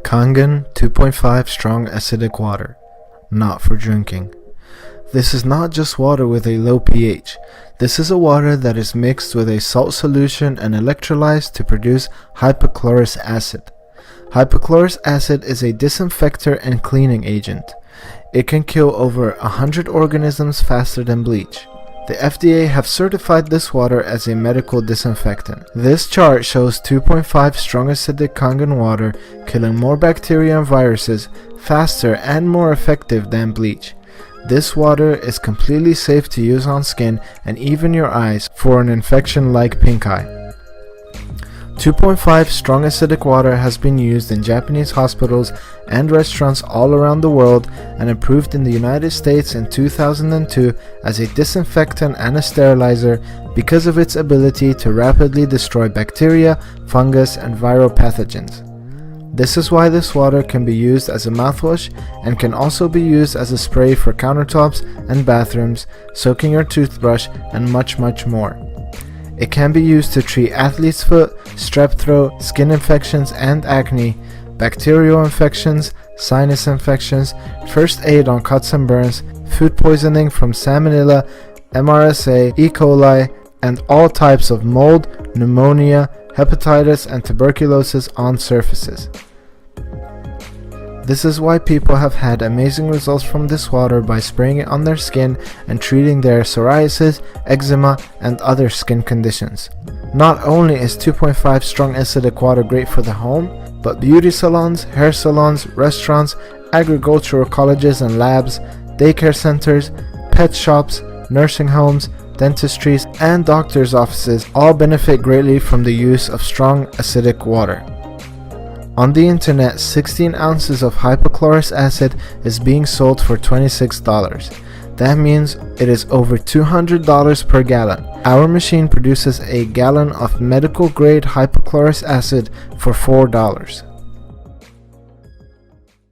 Kangen 2.5 strong acidic water, not for drinking. This is not just water with a low pH. This is a water that is mixed with a salt solution and electrolyzed to produce hypochlorous acid. Hypochlorous acid is a disinfector and cleaning agent. It can kill over 100 organisms faster than bleach. The FDA have certified this water as a medical disinfectant. This chart shows 2.5 strong acidic Kangen water killing more bacteria and viruses faster and more effective than bleach. This water is completely safe to use on skin and even your eyes for an infection like pink eye. 2.5 strong acidic water has been used in Japanese hospitals and restaurants all around the world and approved in the United States in 2002 as a disinfectant and a sterilizer because of its ability to rapidly destroy bacteria, fungus, and viral pathogens. This is why this water can be used as a mouthwash and can also be used as a spray for countertops and bathrooms, soaking your toothbrush, and much more. It can be used to treat athlete's foot, strep throat, skin infections and acne, bacterial infections, sinus infections, first aid on cuts and burns, food poisoning from salmonella, MRSA, E. coli, and all types of mold, pneumonia, hepatitis, and tuberculosis on surfaces. This is why people have had amazing results from this water by spraying it on their skin and treating their psoriasis, eczema, and other skin conditions. Not only is 2.5 strong acidic water great for the home, but beauty salons, hair salons, restaurants, agricultural colleges and labs, daycare centers, pet shops, nursing homes, dentistries, and doctors' offices all benefit greatly from the use of strong acidic water. On the internet, 16 ounces of hypochlorous acid is being sold for $26. That means it is over $200 per gallon. Our machine produces a gallon of medical grade hypochlorous acid for $4.